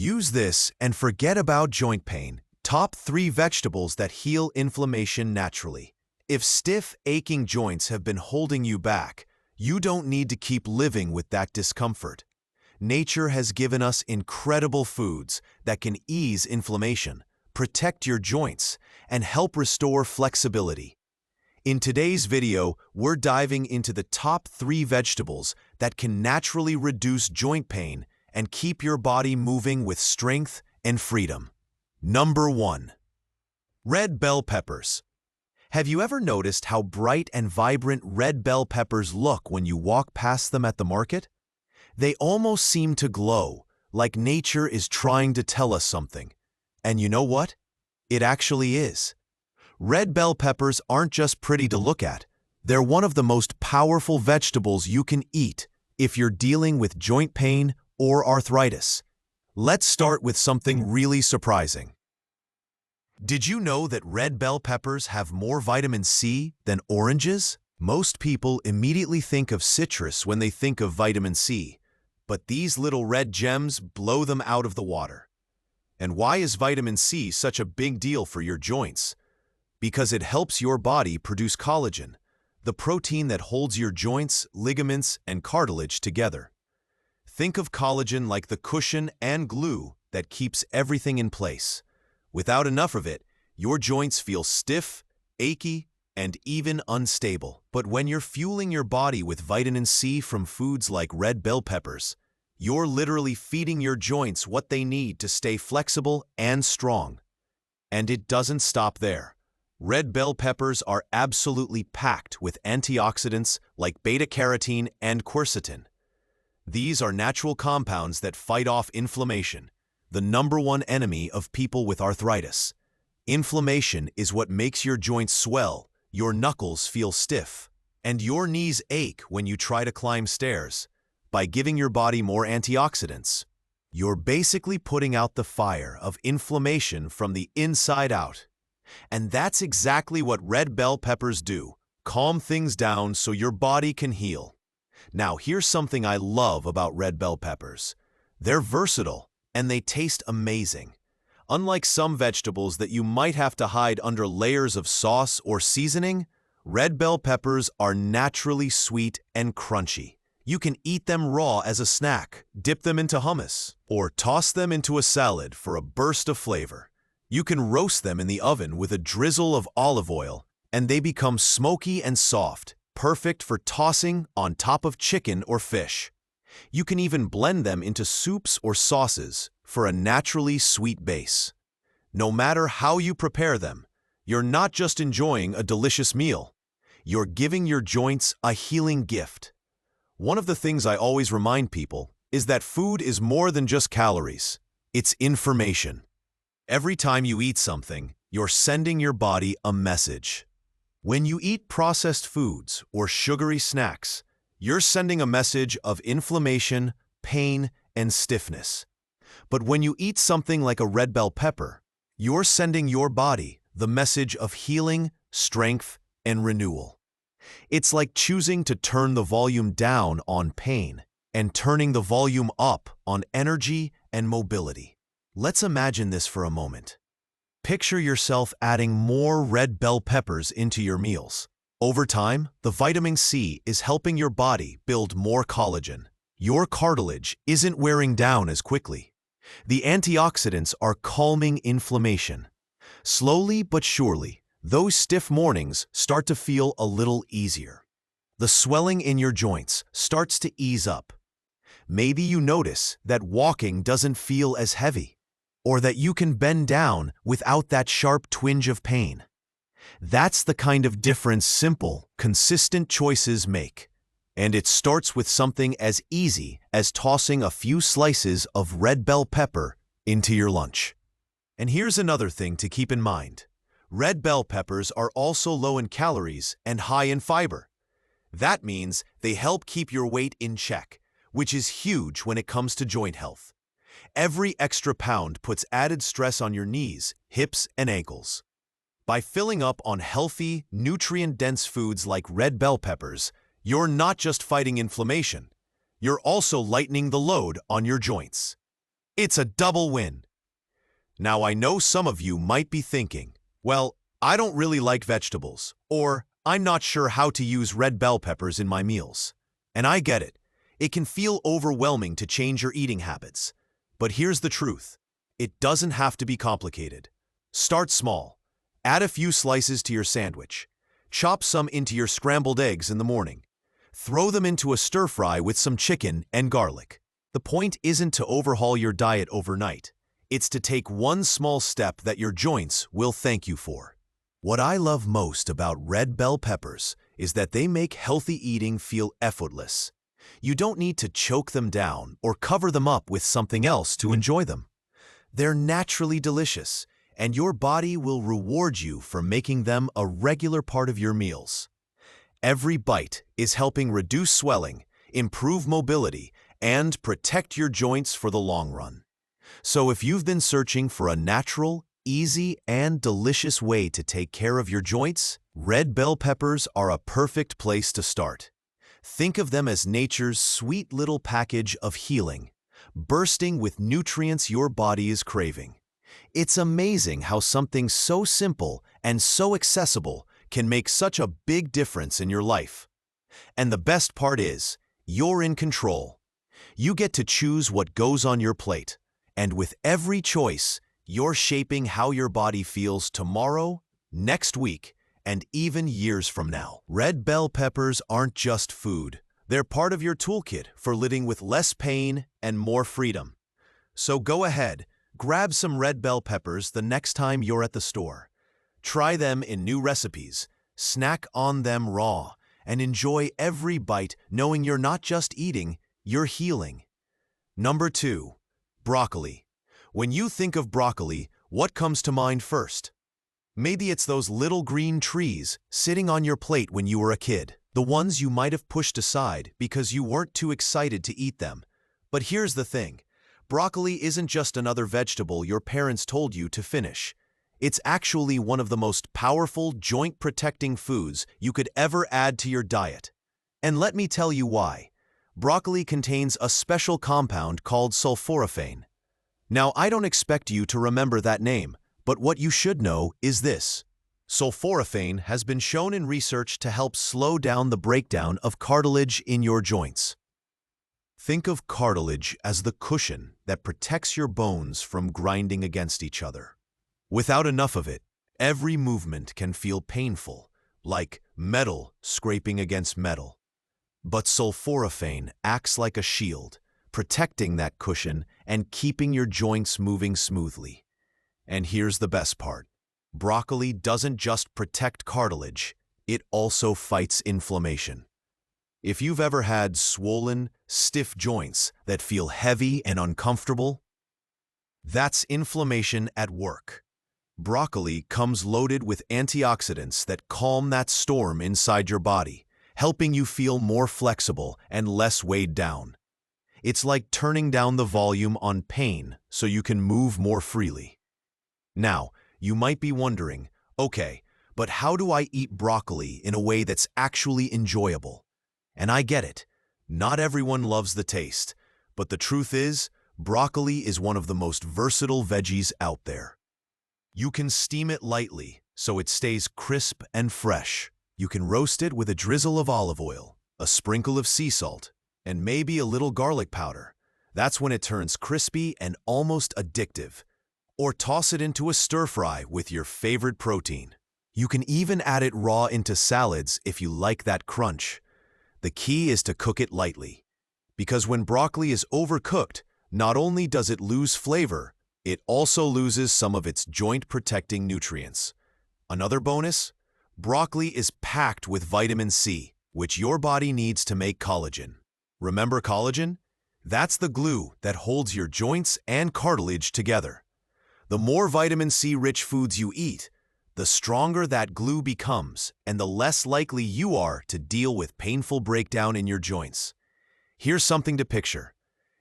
Use this and forget about joint pain. Top 3 vegetables that heal inflammation naturally. If stiff, aching joints have been holding you back, you don't need to keep living with that discomfort. Nature has given us incredible foods that can ease inflammation, protect your joints, and help restore flexibility. In today's video, we're diving into the top 3 vegetables that can naturally reduce joint pain and keep your body moving with strength and freedom. Number 1. Red bell peppers. Have you ever noticed how bright and vibrant red bell peppers look when you walk past them at the market? They almost seem to glow, like nature is trying to tell us something. And you know what? It actually is. Red bell peppers aren't just pretty to look at. They're one of the most powerful vegetables you can eat if you're dealing with joint pain or arthritis. Let's start with something really surprising. Did you know that red bell peppers have more vitamin C than oranges? Most people immediately think of citrus when they think of vitamin C, but these little red gems blow them out of the water. And why is vitamin C such a big deal for your joints? Because it helps your body produce collagen, the protein that holds your joints, ligaments, and cartilage together. Think of collagen like the cushion and glue that keeps everything in place. Without enough of it, your joints feel stiff, achy, and even unstable. But when you're fueling your body with vitamin C from foods like red bell peppers, you're literally feeding your joints what they need to stay flexible and strong. And it doesn't stop there. Red bell peppers are absolutely packed with antioxidants like beta-carotene and quercetin. These are natural compounds that fight off inflammation, the #1 enemy of people with arthritis. Inflammation is what makes your joints swell, your knuckles feel stiff, and your knees ache when you try to climb stairs. By giving your body more antioxidants, you're basically putting out the fire of inflammation from the inside out. And that's exactly what red bell peppers do: calm things down so your body can heal. Now, here's something I love about red bell peppers. They're versatile, and they taste amazing. Unlike some vegetables that you might have to hide under layers of sauce or seasoning, red bell peppers are naturally sweet and crunchy. You can eat them raw as a snack, dip them into hummus, or toss them into a salad for a burst of flavor. You can roast them in the oven with a drizzle of olive oil, and they become smoky and soft, perfect for tossing on top of chicken or fish. You can even blend them into soups or sauces for a naturally sweet base. No matter how you prepare them, you're not just enjoying a delicious meal. You're giving your joints a healing gift. One of the things I always remind people is that food is more than just calories. It's information. Every time you eat something, you're sending your body a message. When you eat processed foods or sugary snacks, you're sending a message of inflammation, pain, and stiffness. But when you eat something like a red bell pepper, you're sending your body the message of healing, strength, and renewal. It's like choosing to turn the volume down on pain and turning the volume up on energy and mobility. Let's imagine this for a moment. Picture yourself adding more red bell peppers into your meals. Over time, the vitamin C is helping your body build more collagen. Your cartilage isn't wearing down as quickly. The antioxidants are calming inflammation. Slowly but surely, those stiff mornings start to feel a little easier. The swelling in your joints starts to ease up. Maybe you notice that walking doesn't feel as heavy, or that you can bend down without that sharp twinge of pain. That's the kind of difference simple, consistent choices make. And it starts with something as easy as tossing a few slices of red bell pepper into your lunch. And here's another thing to keep in mind. Red bell peppers are also low in calories and high in fiber. That means they help keep your weight in check, which is huge when it comes to joint health. Every extra pound puts added stress on your knees, hips, and ankles. By filling up on healthy, nutrient-dense foods like red bell peppers, you're not just fighting inflammation, you're also lightening the load on your joints. It's a double win. Now I know some of you might be thinking, well, I don't really like vegetables, or I'm not sure how to use red bell peppers in my meals. And I get it. It can feel overwhelming to change your eating habits. But here's the truth. It doesn't have to be complicated. Start small. Add a few slices to your sandwich. Chop some into your scrambled eggs in the morning. Throw them into a stir-fry with some chicken and garlic. The point isn't to overhaul your diet overnight. It's to take one small step that your joints will thank you for. What I love most about red bell peppers is that they make healthy eating feel effortless. You don't need to choke them down or cover them up with something else to enjoy them. They're naturally delicious, and your body will reward you for making them a regular part of your meals. Every bite is helping reduce swelling, improve mobility, and protect your joints for the long run. So if you've been searching for a natural, easy, and delicious way to take care of your joints, red bell peppers are a perfect place to start. Think of them as nature's sweet little package of healing, bursting with nutrients your body is craving. It's amazing how something so simple and so accessible can make such a big difference in your life. And the best part is, you're in control. You get to choose what goes on your plate, and with every choice, you're shaping how your body feels tomorrow, next week, and even years from now. Red bell peppers aren't just food. They're part of your toolkit for living with less pain and more freedom. So go ahead, grab some red bell peppers the next time you're at the store. Try them in new recipes, snack on them raw, and enjoy every bite knowing you're not just eating, you're healing. Number 2. Broccoli. When you think of broccoli, what comes to mind first? Maybe it's those little green trees sitting on your plate when you were a kid, the ones you might have pushed aside because you weren't too excited to eat them. But here's the thing. Broccoli isn't just another vegetable your parents told you to finish. It's actually one of the most powerful joint-protecting foods you could ever add to your diet. And let me tell you why. Broccoli contains a special compound called sulforaphane. Now, I don't expect you to remember that name, but what you should know is this. Sulforaphane has been shown in research to help slow down the breakdown of cartilage in your joints. Think of cartilage as the cushion that protects your bones from grinding against each other. Without enough of it, every movement can feel painful, like metal scraping against metal. But sulforaphane acts like a shield, protecting that cushion and keeping your joints moving smoothly. And here's the best part. Broccoli doesn't just protect cartilage, it also fights inflammation. If you've ever had swollen, stiff joints that feel heavy and uncomfortable, that's inflammation at work. Broccoli comes loaded with antioxidants that calm that storm inside your body, helping you feel more flexible and less weighed down. It's like turning down the volume on pain so you can move more freely. Now, you might be wondering, okay, but how do I eat broccoli in a way that's actually enjoyable? And I get it. Not everyone loves the taste, but the truth is, broccoli is one of the most versatile veggies out there. You can steam it lightly so it stays crisp and fresh. You can roast it with a drizzle of olive oil, a sprinkle of sea salt, and maybe a little garlic powder. That's when it turns crispy and almost addictive. Or toss it into a stir-fry with your favorite protein. You can even add it raw into salads if you like that crunch. The key is to cook it lightly, because when broccoli is overcooked, not only does it lose flavor, it also loses some of its joint-protecting nutrients. Another bonus? Broccoli is packed with vitamin C, which your body needs to make collagen. Remember collagen? That's the glue that holds your joints and cartilage together. The more vitamin C-rich foods you eat, the stronger that glue becomes and the less likely you are to deal with painful breakdown in your joints. Here's something to picture.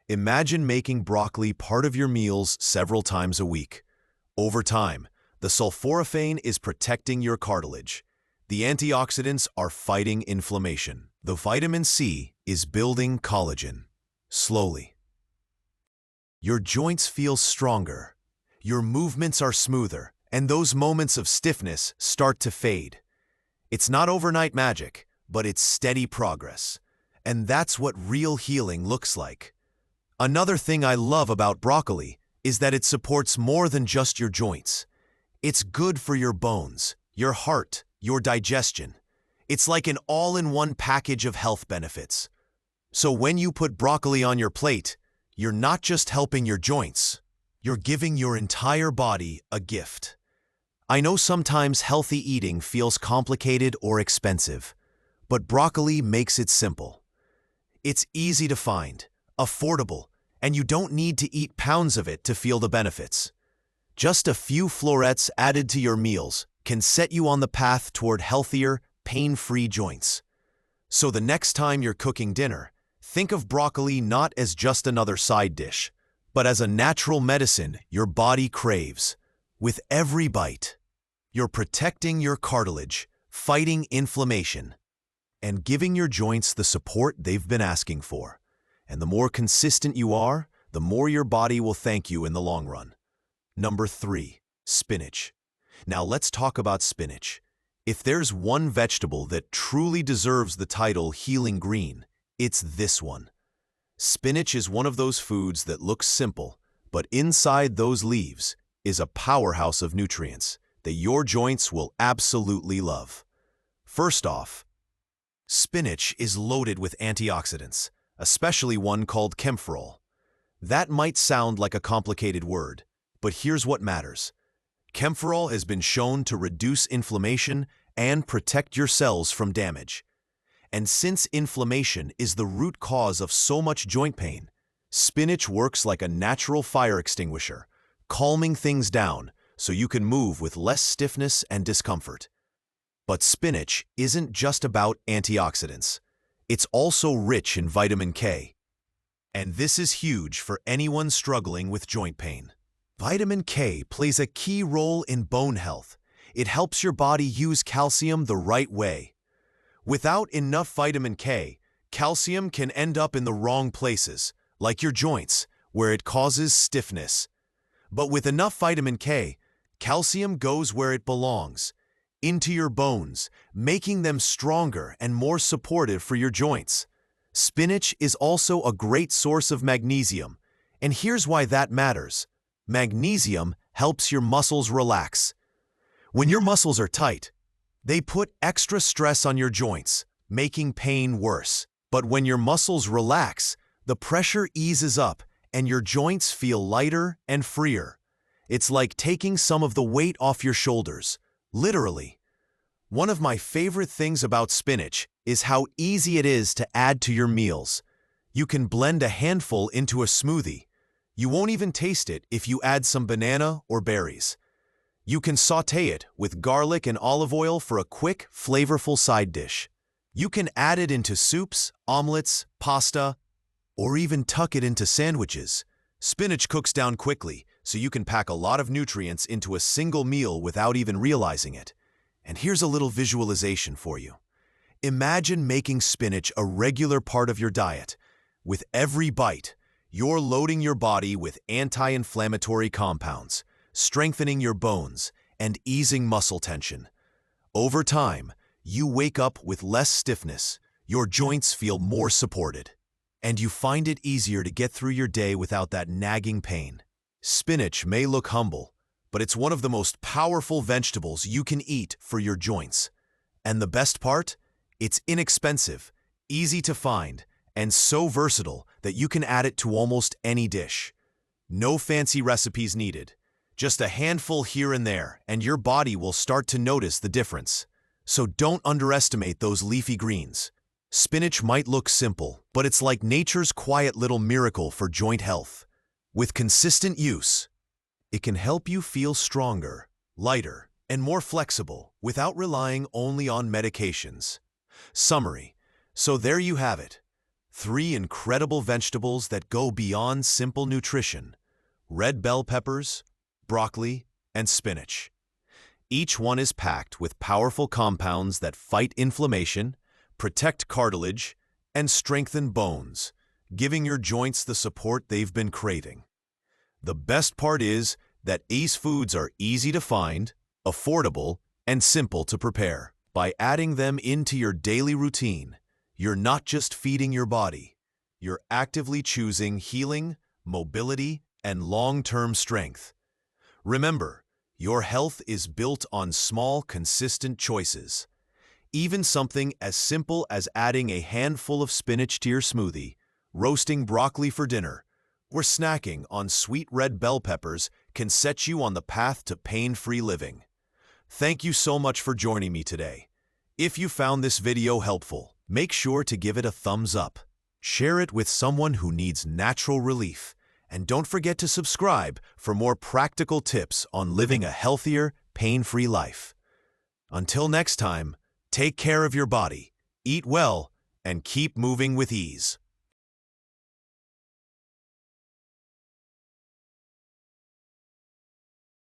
Imagine making broccoli part of your meals several times a week. Over time, the sulforaphane is protecting your cartilage. The antioxidants are fighting inflammation. The vitamin C is building collagen. Slowly, Your joints feel stronger, your movements are smoother, and those moments of stiffness start to fade. It's not overnight magic, but it's steady progress. And that's what real healing looks like. Another thing I love about broccoli is that it supports more than just your joints. It's good for your bones, your heart, your digestion. It's like an all-in-one package of health benefits. So when you put broccoli on your plate, you're not just helping your joints, you're giving your entire body a gift. I know sometimes healthy eating feels complicated or expensive, but broccoli makes it simple. It's easy to find, affordable, and you don't need to eat pounds of it to feel the benefits. Just a few florets added to your meals can set you on the path toward healthier, pain-free joints. So the next time you're cooking dinner, think of broccoli not as just another side dish, but as a natural medicine your body craves. With every bite, you're protecting your cartilage, fighting inflammation, and giving your joints the support they've been asking for. And the more consistent you are, the more your body will thank you in the long run. Number 3, spinach. Now let's talk about spinach. If there's one vegetable that truly deserves the title healing green, it's this one. Spinach is one of those foods that looks simple, but inside those leaves is a powerhouse of nutrients that your joints will absolutely love. First off, spinach is loaded with antioxidants, especially one called camphorol. That might sound like a complicated word, but here's what matters. Camphorol has been shown to reduce inflammation and protect your cells from damage. And since inflammation is the root cause of so much joint pain, spinach works like a natural fire extinguisher, calming things down so you can move with less stiffness and discomfort. But spinach isn't just about antioxidants. It's also rich in vitamin K. And this is huge for anyone struggling with joint pain. Vitamin K plays a key role in bone health. It helps your body use calcium the right way. Without enough vitamin K, calcium can end up in the wrong places, like your joints, where it causes stiffness. But with enough vitamin K, calcium goes where it belongs, into your bones, making them stronger and more supportive for your joints. Spinach is also a great source of magnesium, and here's why that matters. Magnesium helps your muscles relax. When your muscles are tight, they put extra stress on your joints, making pain worse. But when your muscles relax, the pressure eases up and your joints feel lighter and freer. It's like taking some of the weight off your shoulders, literally. One of my favorite things about spinach is how easy it is to add to your meals. You can blend a handful into a smoothie. You won't even taste it if you add some banana or berries. You can sauté it with garlic and olive oil for a quick, flavorful side dish. You can add it into soups, omelets, pasta, or even tuck it into sandwiches. Spinach cooks down quickly, so you can pack a lot of nutrients into a single meal without even realizing it. And here's a little visualization for you. Imagine making spinach a regular part of your diet. With every bite, you're loading your body with anti-inflammatory compounds, strengthening your bones, and easing muscle tension. Over time, you wake up with less stiffness, your joints feel more supported, and you find it easier to get through your day without that nagging pain. Spinach may look humble, but it's one of the most powerful vegetables you can eat for your joints. And the best part? It's inexpensive, easy to find, and so versatile that you can add it to almost any dish. No fancy recipes needed. Just a handful here and there, and your body will start to notice the difference. So don't underestimate those leafy greens. Spinach might look simple, but it's like nature's quiet little miracle for joint health. With consistent use, it can help you feel stronger, lighter, and more flexible without relying only on medications. Summary. So there you have it. 3 incredible vegetables that go beyond simple nutrition: red bell peppers, broccoli, and spinach. Each one is packed with powerful compounds that fight inflammation, protect cartilage, and strengthen bones, giving your joints the support they've been craving. The best part is that Ace Foods are easy to find, affordable, and simple to prepare. By adding them into your daily routine, you're not just feeding your body, you're actively choosing healing, mobility, and long-term strength. Remember, your health is built on small, consistent choices. Even something as simple as adding a handful of spinach to your smoothie, roasting broccoli for dinner, or snacking on sweet red bell peppers can set you on the path to pain-free living. Thank you so much for joining me today. If you found this video helpful, make sure to give it a thumbs up. Share it with someone who needs natural relief. And don't forget to subscribe for more practical tips on living a healthier, pain-free life. Until next time, take care of your body, eat well, and keep moving with ease.